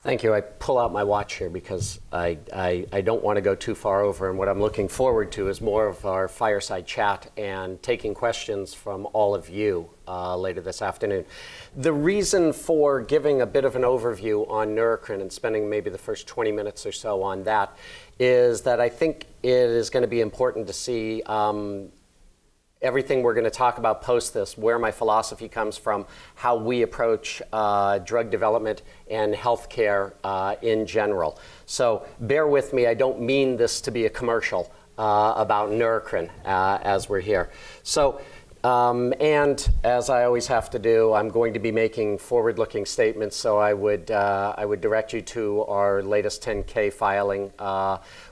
Thank you. I pull out my watch here because I don't want to go too far over, and what I'm looking forward to is more of our fireside chat and taking questions from all of you later this afternoon. The reason for giving a bit of an overview on Neurocrine and spending maybe the first 20 minutes or so on that is that I think it is going to be important to see everything we're going to talk about post this, where my philosophy comes from, how we approach drug development and healthcare in general. So bear with me, I don't mean this to be a commercial about Neurocrine as we're here. So, and as I always have to do, I'm going to be making forward-looking statements, so I would direct you to our latest 10K filing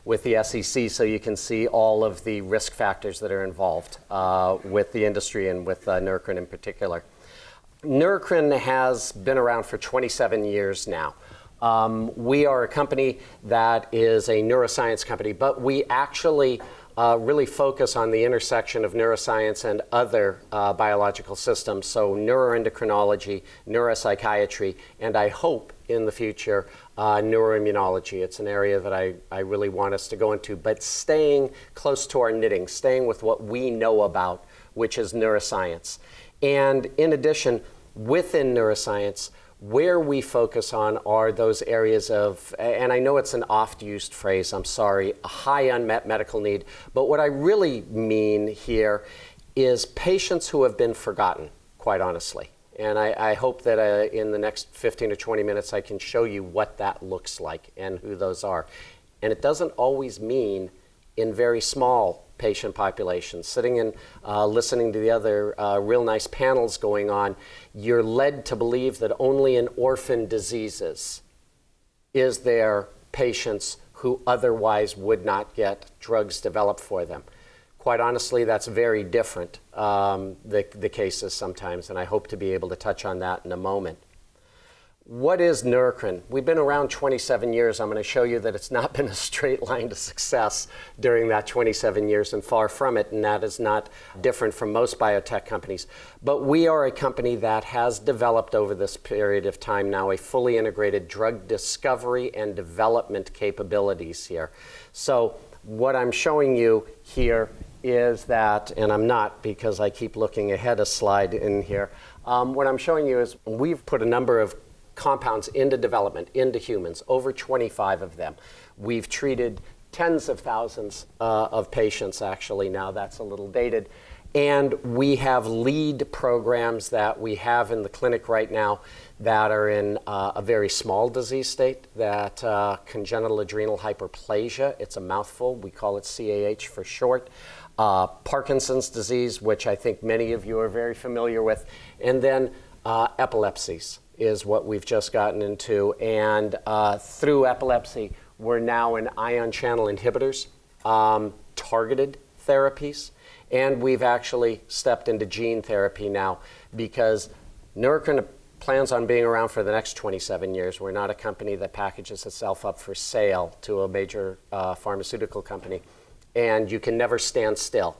with the SEC so you can see all of the risk factors that are involved with the industry and with Neurocrine in particular. Neurocrine has been around for 27 years now. We are a company that is a neuroscience company, but we actually really focus on the intersection of neuroscience and other biological systems, so neuroendocrinology, neuropsychiatry, and I hope in the future neuroimmunology. It's an area that I really want us to go into, but staying close to our knitting, staying with what we know about, which is neuroscience. And in addition, within neuroscience, where we focus on are those areas of, and I know it's an oft-used phrase, I'm sorry, a high unmet medical need, but what I really mean here is patients who have been forgotten, quite honestly. And I hope that in the next 15 or 20 minutes I can show you what that looks like and who those are. And it doesn't always mean in very small patient populations. Sitting and listening to the other real nice panels going on, you're led to believe that only in orphan diseases is there patients who otherwise would not get drugs developed for them. Quite honestly, that's very different, the cases sometimes, and I hope to be able to touch on that in a moment. What is Neurocrine? We've been around 27 years. I'm going to show you that it's not been a straight line to success during that 27 years, and far from it, and that is not different from most biotech companies. But we are a company that has developed over this period of time now a fully integrated drug discovery and development capabilities here. So what I'm showing you here is that, and I'm not because I keep looking ahead a slide in here, what I'm showing you is we've put a number of compounds into development, into humans, over 25 of them. We've treated tens of thousands of patients actually now, that's a little dated. And we have lead programs that we have in the clinic right now that are in a very small disease state, that congenital adrenal hyperplasia, it's a mouthful, we call it CAH for short. Parkinson's disease, which I think many of you are very familiar with, and then epilepsies is what we've just gotten into, and through epilepsy, we're now in ion channel inhibitors, targeted therapies, and we've actually stepped into gene therapy now because Neurocrine plans on being around for the next 27 years. We're not a company that packages itself up for sale to a major pharmaceutical company, and you can never stand still.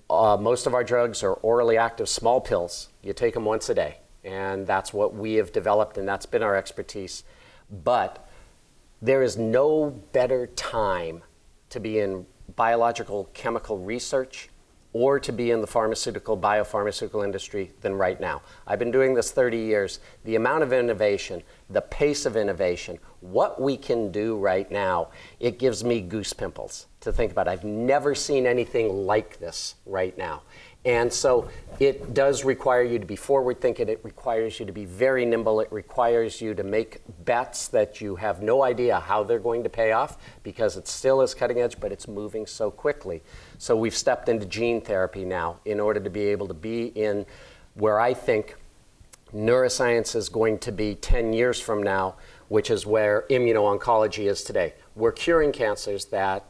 Most of our drugs are orally active small pills. You take them once a day. And that's what we have developed, and that's been our expertise. But there is no better time to be in biological chemical research or to be in the biopharmaceutical industry than right now. I've been doing this 30 years. The amount of innovation, the pace of innovation, what we can do right now, it gives me goose pimples to think about. I've never seen anything like this right now. And so it does require you to be forward-thinking. It requires you to be very nimble. It requires you to make bets that you have no idea how they're going to pay off because it still is cutting edge, but it's moving so quickly. So we've stepped into gene therapy now in order to be able to be in where I think neuroscience is going to be 10 years from now, which is where immuno-oncology is today. We're curing cancers that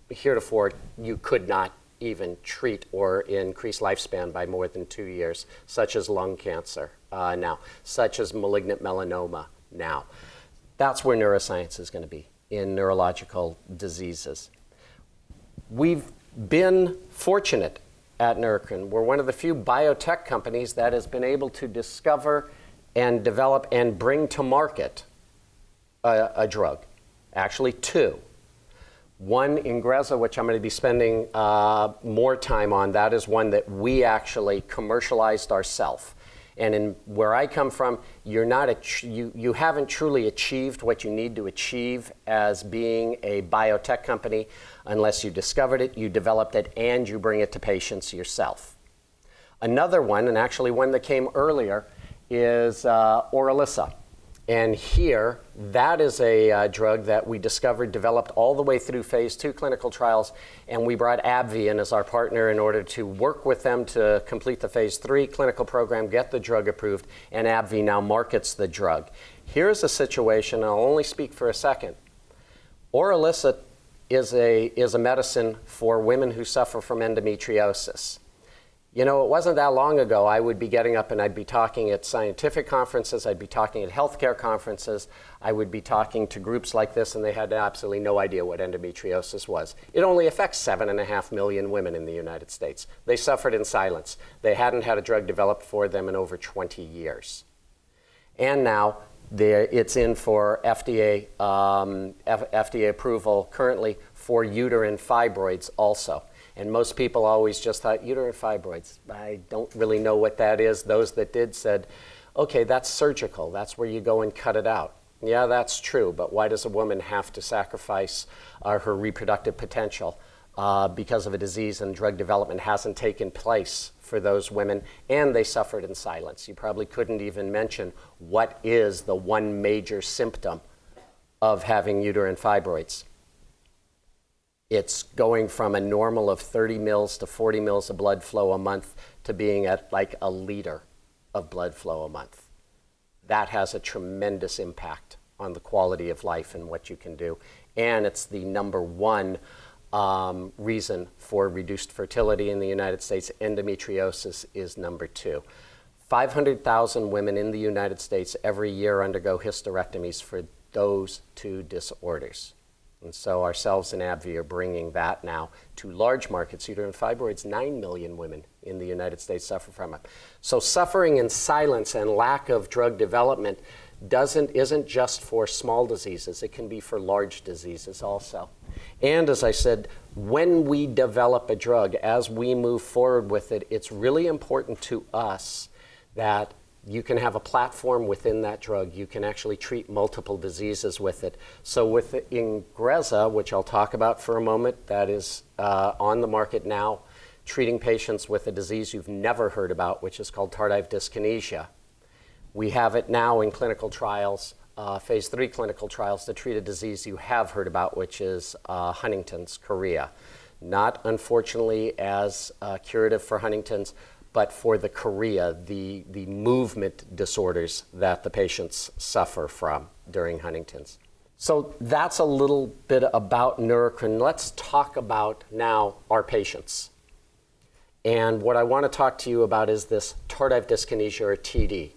heretofore you could not even treat or increase lifespan by more than 2 years, such as lung cancer now, such as malignant melanoma now. That's where neuroscience is going to be, in neurological diseases. We've been fortunate at Neurocrine. We're one of the few biotech companies that has been able to discover and develop and bring to market a drug, actually two. One, Ingrezza, which I'm going to be spending more time on. That is one that we actually commercialized ourselves. And in where I come from, you haven't truly achieved what you need to achieve as being a biotech company unless you discovered it, you developed it, and you bring it to patients yourself. Another one, and actually one that came earlier, is Orilissa. And here, that is a drug that we discovered, developed all the way through phase 2 clinical trials, and we brought AbbVie in as our partner in order to work with them to complete the phase 3 clinical program, get the drug approved, and AbbVie now markets the drug. Here's a situation, I'll only speak for a second. Orilissa is a medicine for women who suffer from endometriosis. You know, it wasn't that long ago I would be getting up and I'd be talking at scientific conferences, I'd be talking at healthcare conferences, I would be talking to groups like this, and they had absolutely no idea what endometriosis was. It only affects 7.5 million women in the United States. They suffered in silence. They hadn't had a drug developed for them in over 20 years. And now it's in for FDA approval currently for uterine fibroids also. And most people always just thought, uterine fibroids, I don't really know what that is. Those that did said, okay, that's surgical. That's where you go and cut it out. Yeah, that's true, but why does a woman have to sacrifice her reproductive potential because of a disease and drug development hasn't taken place for those women, and they suffered in silence? You probably couldn't even mention what is the one major symptom of having uterine fibroids. It's going from a normal of 30 mils to 40 mils of blood flow a month to being at like a liter of blood flow a month. That has a tremendous impact on the quality of life and what you can do. And it's the number one reason for reduced fertility in the United States. Endometriosis is number 2. 500,000 women in the United States every year undergo hysterectomies for those two disorders. And so ourselves and AbbVie are bringing that now to large markets. Uterine fibroids, 9 million women in the United States suffer from it. So suffering in silence and lack of drug development isn't just for small diseases. It can be for large diseases also. And as I said, when we develop a drug, as we move forward with it, it's really important to us that you can have a platform within that drug. You can actually treat multiple diseases with it. So with Ingrezza, which I'll talk about for a moment, that is on the market now, treating patients with a disease you've never heard about, which is called Tardive Dyskinesia. We have it now in clinical trials, phase 3 clinical trials, to treat a disease you have heard about, which is Huntington's chorea. Not, unfortunately, as curative for Huntington's, but for the chorea, the movement disorders that the patients suffer from during Huntington's. So that's a little bit about Neurocrine. Let's talk about now our patients. And what I want to talk to you about is this Tardive Dyskinesia, or TD.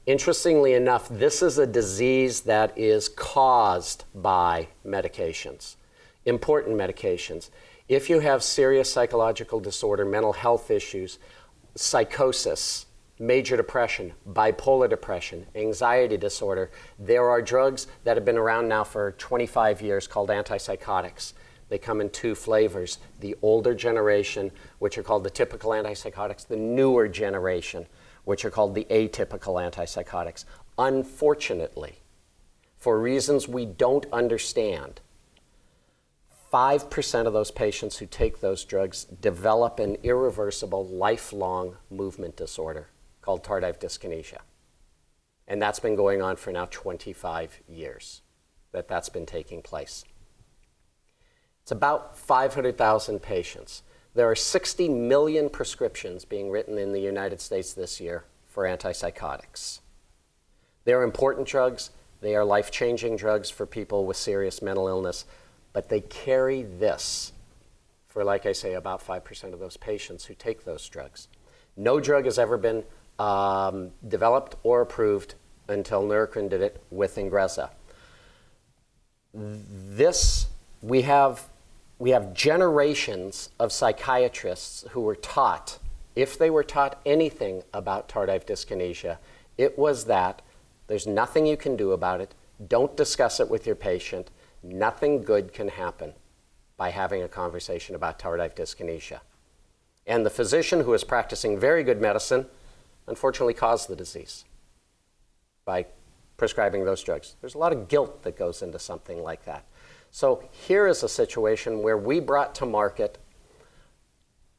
Interestingly enough, this is a disease that is caused by medications, important medications. If you have serious psychological disorder, mental health issues, psychosis, major depression, bipolar depression, anxiety disorder, there are drugs that have been around now for 25 years called antipsychotics. They come in 2 flavors: the older generation, which are called the typical antipsychotics, the newer generation, which are called the atypical antipsychotics. Unfortunately, for reasons we don't understand, 5% of those patients who take those drugs develop an irreversible, lifelong movement disorder called Tardive Dyskinesia. And that's been going on for now 25 years that's been taking place. It's about 500,000 patients. There are 60 million prescriptions being written in the United States this year for antipsychotics. They're important drugs. They are life-changing drugs for people with serious mental illness. But they carry this for, like I say, about 5% of those patients who take those drugs. No drug has ever been developed or approved until Neurocrine did it with Ingrezza. We have generations of psychiatrists who were taught, if they were taught anything about Tardive Dyskinesia, it was that there's nothing you can do about it. Don't discuss it with your patient. Nothing good can happen by having a conversation about tardive dyskinesia. And the physician who is practicing very good medicine unfortunately caused the disease by prescribing those drugs. There's a lot of guilt that goes into something like that. So here is a situation where we brought to market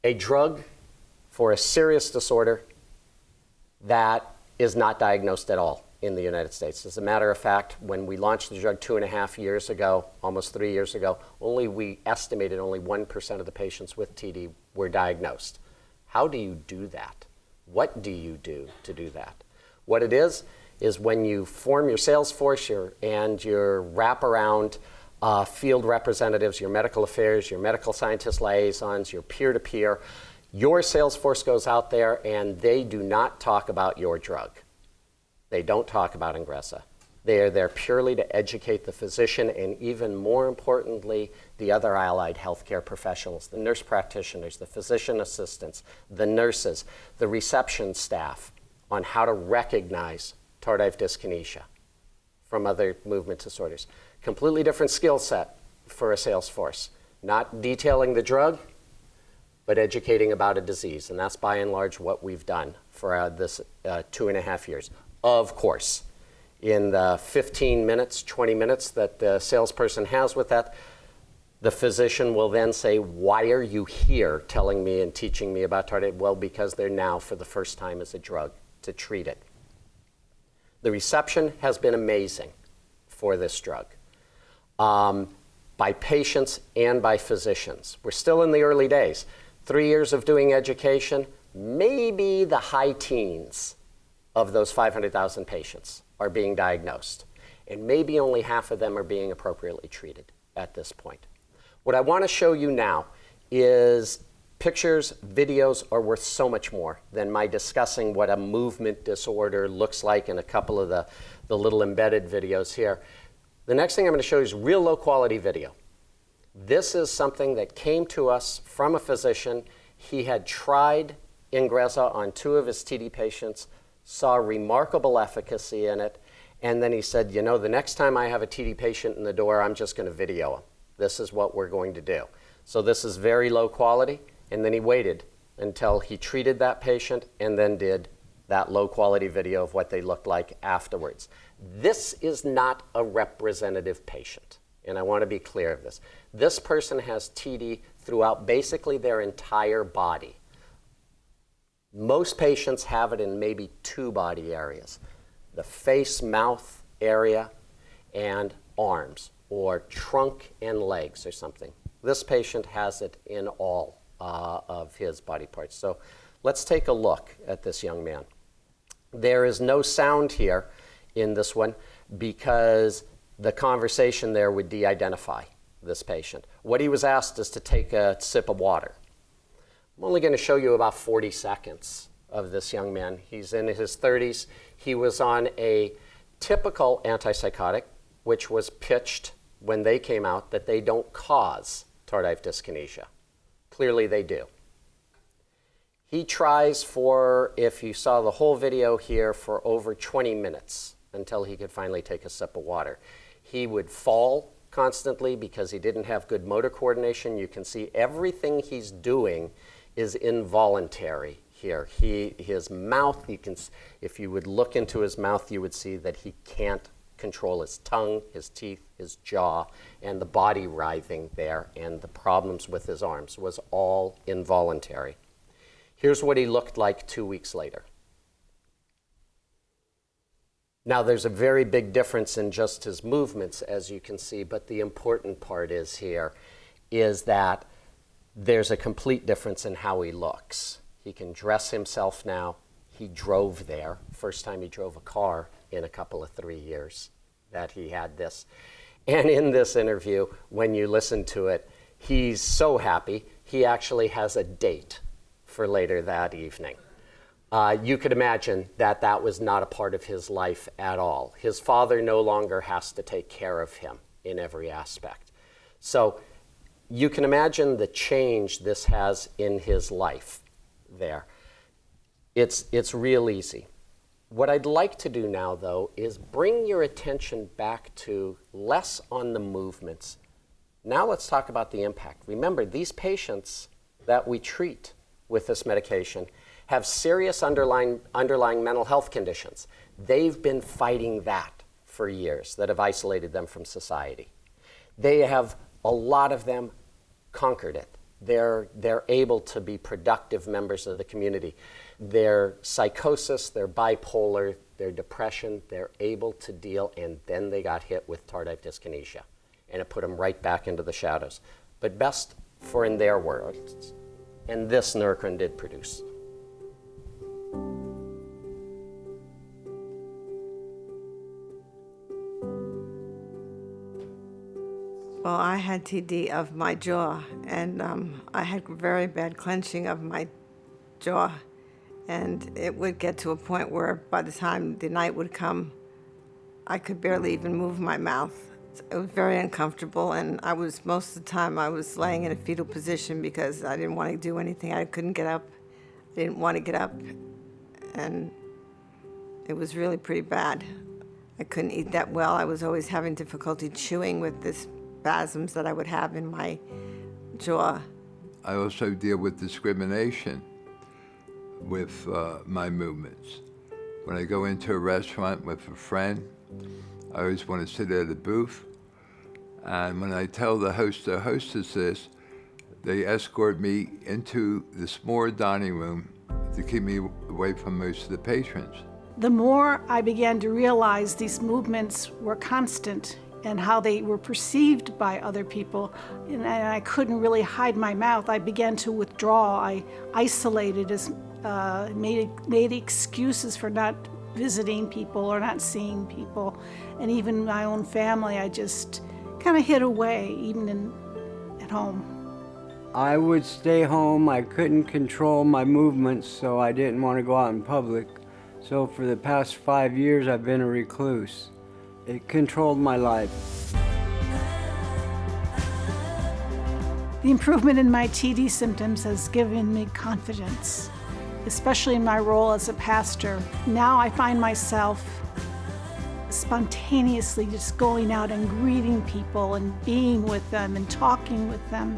a drug for a serious disorder that is not diagnosed at all in the United States. As a matter of fact, when we launched the drug 2.5 years ago, almost 3 years ago, we estimated only 1% of the patients with TD were diagnosed. How do you do that? What do you do to do that? What it is when you form your sales force and your wraparound field representatives, your medical affairs, your medical scientist liaisons, your peer-to-peer, your sales force goes out there and they do not talk about your drug. They don't talk about Ingrezza. They are there purely to educate the physician and, even more importantly, the other allied healthcare professionals, the nurse practitioners, the physician assistants, the nurses, the reception staff, on how to recognize tardive dyskinesia from other movement disorders. Completely different skill set for a sales force. Not detailing the drug, but educating about a disease. And that's by and large what we've done for this 2.5 years. Of course, in the 15 minutes, 20 minutes that the salesperson has with that, the physician will then say, why are you here telling me and teaching me about tardive? Well, because they're now for the first time as a drug to treat it. The reception has been amazing for this drug by patients and by physicians. We're still in the early days. 3 years of doing education, maybe the high teens of those 500,000 patients are being diagnosed, and maybe only half of them are being appropriately treated at this point. What I want to show you now is pictures, videos are worth so much more than my discussing what a movement disorder looks like in a couple of the little embedded videos here. The next thing I'm going to show you is real low quality video. This is something that came to us from a physician. He had tried Ingrezza on 2 of his TD patients, saw remarkable efficacy in it, and then he said, you know, the next time I have a TD patient in the door, I'm just going to video him. This is what we're going to do. So this is very low quality, and then he waited until he treated that patient and then did that low quality video of what they looked like afterwards. This is not a representative patient, and I want to be clear of this. This person has TD throughout basically their entire body. Most patients have it in maybe 2 body areas, the face, mouth area, and arms, or trunk and legs or something. This patient has it in all of his body parts. So let's take a look at this young man. There is no sound here in this one because the conversation there would de-identify this patient. What he was asked is to take a sip of water. I'm only going to show you about 40 seconds of this young man. He's in his 30s. He was on a typical antipsychotic, which was pitched when they came out that they don't cause tardive dyskinesia. Clearly they do. He tries for, if you saw the whole video here, for over 20 minutes until he could finally take a sip of water. He would fall constantly because he didn't have good motor coordination. You can see everything he's doing is involuntary here. His mouth, if you would look into his mouth, you would see that he can't control his tongue, his teeth, his jaw, and the body writhing there, and the problems with his arms was all involuntary. Here's what he looked like 2 weeks later. Now, there's a very big difference in just his movements, as you can see, but the important part is here is that there's a complete difference in how he looks. He can dress himself now. He drove there. First time he drove a car in a couple of 3 years that he had this. And in this interview, when you listen to it, he's so happy. He actually has a date for later that evening. You could imagine that that was not a part of his life at all. His father no longer has to take care of him in every aspect. So you can imagine the change this has in his life there. It's real easy. What I'd like to do now, though, is bring your attention back to less on the movements. Now let's talk about the impact. Remember, these patients that we treat with this medication have serious underlying mental health conditions. They've been fighting that for years that have isolated them from society. They have, a lot of them, conquered it. They're able to be productive members of the community. Their psychosis, their bipolar, their depression, they're able to deal, and then they got hit with tardive dyskinesia, and it put them right back into the shadows. But best for in their words, and this Neurocrine did produce. Well, I had TD of my jaw, and I had very bad clenching of my jaw, and it would get to a point where by the time the night would come, I could barely even move my mouth. It was very uncomfortable, and most of the time I was laying in a fetal position because I didn't want to do anything. I couldn't get up. I didn't want to get up, and it was really pretty bad. I couldn't eat that well. I was always having difficulty chewing with this spasms that I would have in my jaw. I also deal with discrimination with my movements. When I go into a restaurant with a friend, I always want to sit at a booth, and when I tell the host or hostess this, they escort me into the small dining room to keep me away from most of the patrons. The more I began to realize these movements were constant and how they were perceived by other people, and I couldn't really hide my mouth, I began to withdraw. I isolated, made excuses for not visiting people or not seeing people. And even my own family, I just kind of hid away, even at home. I would stay home. I couldn't control my movements, so I didn't want to go out in public. So for the past 5 years, I've been a recluse. It controlled my life. The improvement in my TD symptoms has given me confidence, especially in my role as a pastor. Now I find myself spontaneously just going out and greeting people and being with them and talking with them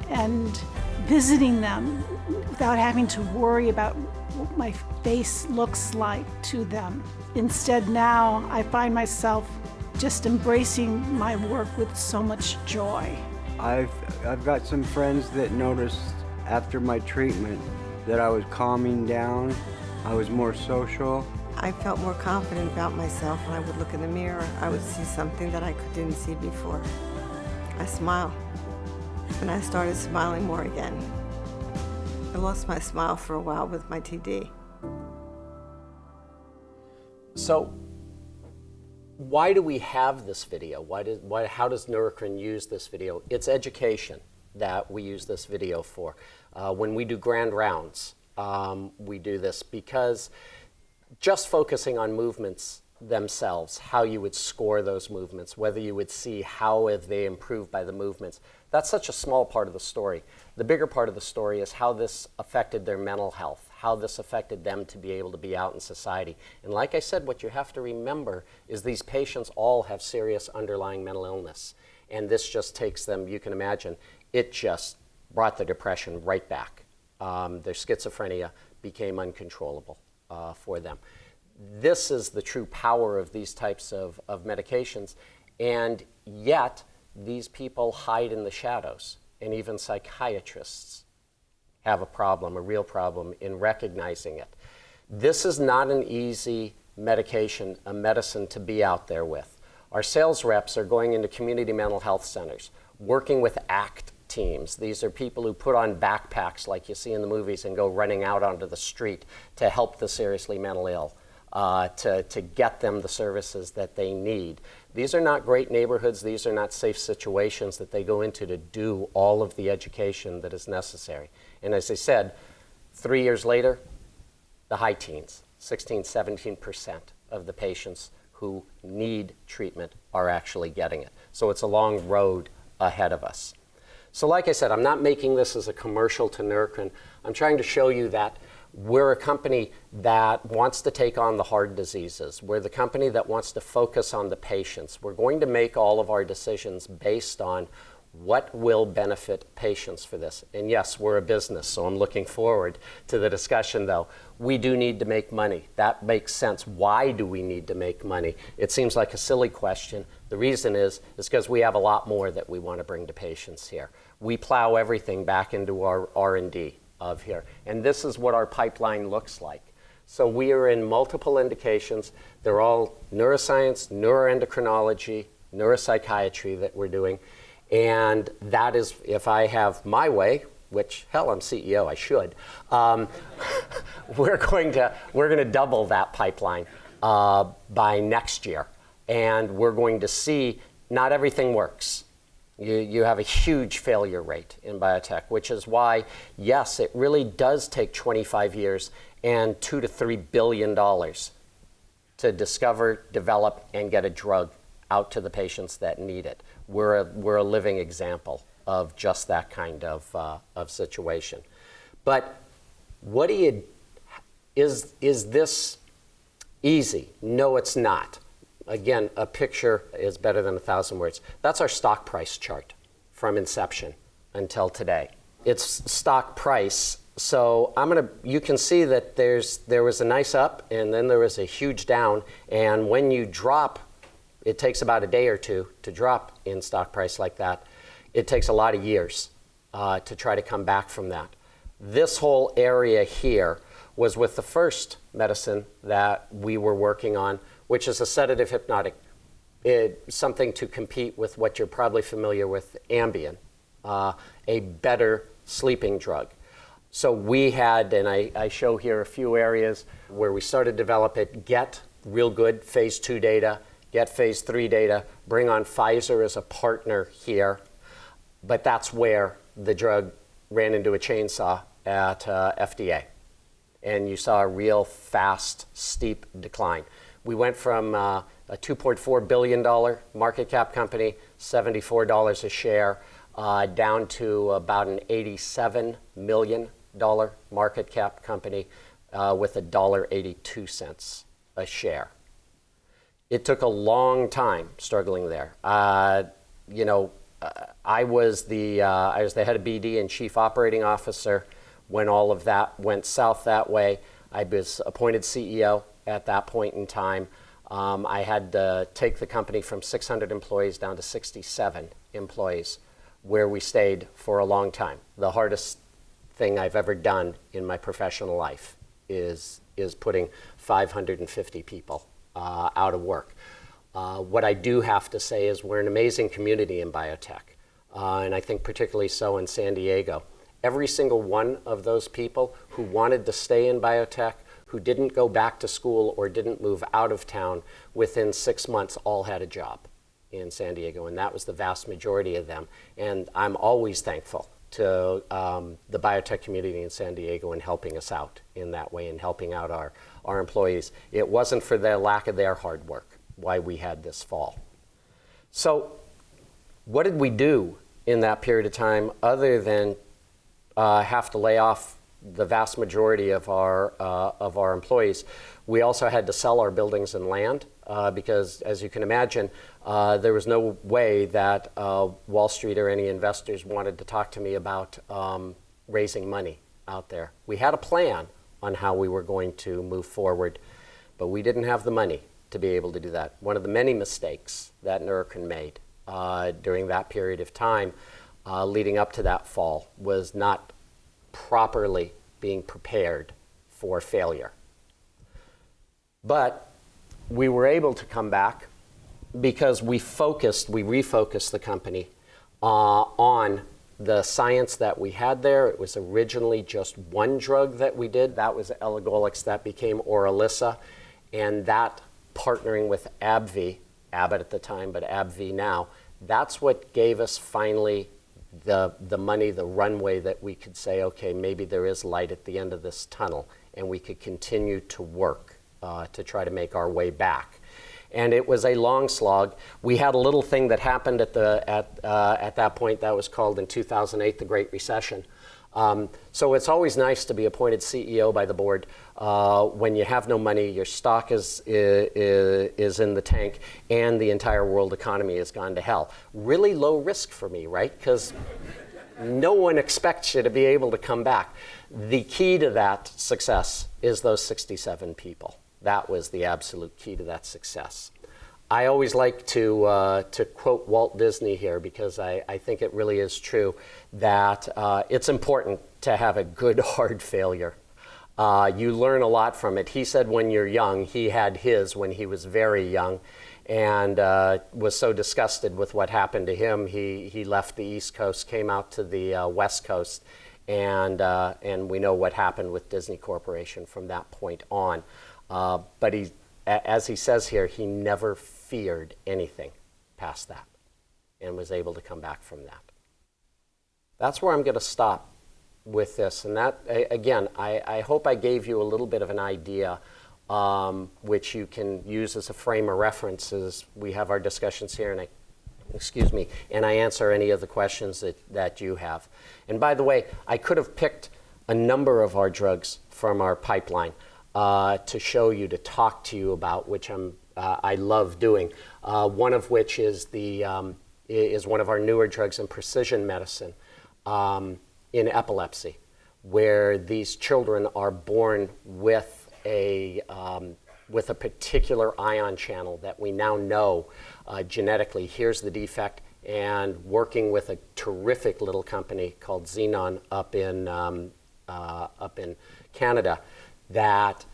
and visiting them without having to worry about what my face looks like to them. Instead, now I find myself just embracing my work with so much joy. I've got some friends that noticed after my treatment that I was calming down, I was more social. I felt more confident about myself when I would look in the mirror. I would see something that I didn't see before. I smile, and I started smiling more again. I lost my smile for a while with my TD. So why do we have this video? How does Neurocrine use this video? It's education that we use this video for. When we do grand rounds, we do this because just focusing on movements themselves, how you would score those movements, whether you would see how have they improved by the movements, that's such a small part of the story. The bigger part of the story is how this affected their mental health, how this affected them to be able to be out in society. And like I said, what you have to remember is these patients all have serious underlying mental illness. And this just takes them, you can imagine, it just brought the depression right back. Their schizophrenia became uncontrollable for them. This is the true power of these types of medications, and yet these people hide in the shadows, and even psychiatrists have a problem, a real problem, in recognizing it. This is not an easy medication, a medicine to be out there with. Our sales reps are going into community mental health centers, working with ACT teams. These are people who put on backpacks like you see in the movies and go running out onto the street to help the seriously mental ill, to get them the services that they need. These are not great neighborhoods. These are not safe situations that they go into to do all of the education that is necessary. And as I said, 3 years later, the high teens, 16, 17% of the patients who need treatment are actually getting it. So it's a long road ahead of us. So like I said, I'm not making this as a commercial to Neurocrine. I'm trying to show you that We're a company that wants to take on the hard diseases. We're the company that wants to focus on the patients. We're going to make all of our decisions based on what will benefit patients for this. And yes, we're a business, so I'm looking forward to the discussion, though. We do need to make money. That makes sense. Why do we need to make money? It seems like a silly question. The reason is because we have a lot more that we want to bring to patients here. We plow everything back into our R&D of here. And this is what our pipeline looks like. So we are in multiple indications. They're all neuroscience, neuroendocrinology, neuropsychiatry that we're doing. And that is, if I have my way, which, hell, I'm CEO, I should, we're going to double that pipeline by next year. And we're going to see not everything works. You have a huge failure rate in biotech, which is why, yes, it really does take 25 years and $2 to $3 billion to discover, develop, and get a drug out to the patients that need it. We're a living example of just that kind of situation. But is this easy? No, it's not. Again, a picture is better than 1,000 words. That's our stock price chart from inception until today. It's stock price. So you can see that there was a nice up and then there was a huge down. And when you drop, it takes about a day or two to drop in stock price like that. It takes a lot of years to try to come back from that. This whole area here was with the first medicine that we were working on, which is a sedative hypnotic, something to compete with what you're probably familiar with, Ambien, a better sleeping drug. So we had, and I show here a few areas where we started to develop it, get real good phase 2 data, get phase 3 data, bring on Pfizer as a partner here. But that's where the drug ran into a chainsaw at FDA. And you saw a real fast, steep decline. We went from a $2.4 billion market cap company, $74 a share, down to about an $87 million market cap company with $1.82 a share. It took a long time struggling there. I was the head of BD and chief operating officer when all of that went south that way. I was appointed CEO at that point in time. I had to take the company from 600 employees down to 67 employees, where we stayed for a long time. The hardest thing I've ever done in my professional life is putting 550 people out of work. What I do have to say is we're an amazing community in biotech, and I think particularly so in San Diego. Every single one of those people who wanted to stay in biotech, who didn't go back to school or didn't move out of town, within 6 months all had a job in San Diego, and that was the vast majority of them. And I'm always thankful to the biotech community in San Diego in helping us out in that way and helping out our employees. It wasn't for the lack of their hard work why we had this fall. So what did we do in that period of time other than have to lay off the vast majority of our employees? We also had to sell our buildings and land because, as you can imagine, there was no way that Wall Street or any investors wanted to talk to me about raising money out there. We had a plan on how we were going to move forward, but we didn't have the money to be able to do that. One of the many mistakes that Neurocrine made during that period of time leading up to that fall was not properly being prepared for failure. But we were able to come back because we refocused the company on the science that we had there. It was originally just one drug that we did. That was elagolix. That became Orilissa. And that, partnering with AbbVie, Abbott at the time, but AbbVie now, that's what gave us finally the money, the runway that we could say, okay, maybe there is light at the end of this tunnel, and we could continue to work to try to make our way back. And it was a long slog. We had a little thing that happened at that point that was called in 2008 the Great Recession, So it's always nice to be appointed CEO by the board when you have no money, your stock is in the tank, and the entire world economy has gone to hell. Really low risk for me, right? Because no one expects you to be able to come back. The key to that success is those 67 people. That was the absolute key to that success. I always like to quote Walt Disney here, because I think it really is true that it's important to have a good, hard failure. You learn a lot from it. He said when you're young, he had his when he was very young, and was so disgusted with what happened to him, he left the East Coast, came out to the West Coast, and we know what happened with Disney Corporation from that point on. But he, as he says here, he never feared anything past that and was able to come back from that. That's where I'm going to stop with this. And that, again, I hope I gave you a little bit of an idea, which you can use as a frame of reference as we have our discussions here, and I answer any of the questions that you have. And by the way, I could have picked a number of our drugs from our pipeline to show you, to talk to you about, which I love doing. One of which is one of our newer drugs in precision medicine in epilepsy, where these children are born with a particular ion channel that we now know genetically. Here's the defect, and working with a terrific little company called Xenon up in Canada, that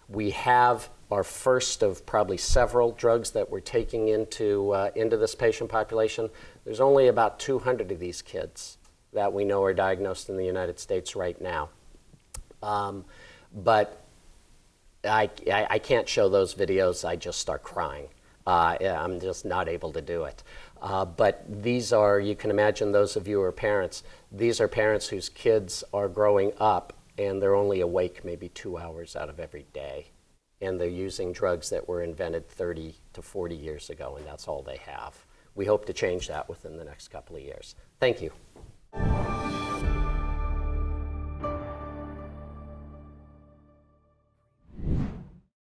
we have our first of probably several drugs that we're taking into this patient population. There's only about 200 of these kids that we know are diagnosed in the United States right now. But I can't show those videos. I just start crying. I'm just not able to do it. But these are, you can imagine, those of you who are parents, these are parents whose kids are growing up and they're only awake maybe 2 hours out of every day. And they're using drugs that were invented 30 to 40 years ago, and that's all they have. We hope to change that within the next couple of years. Thank you.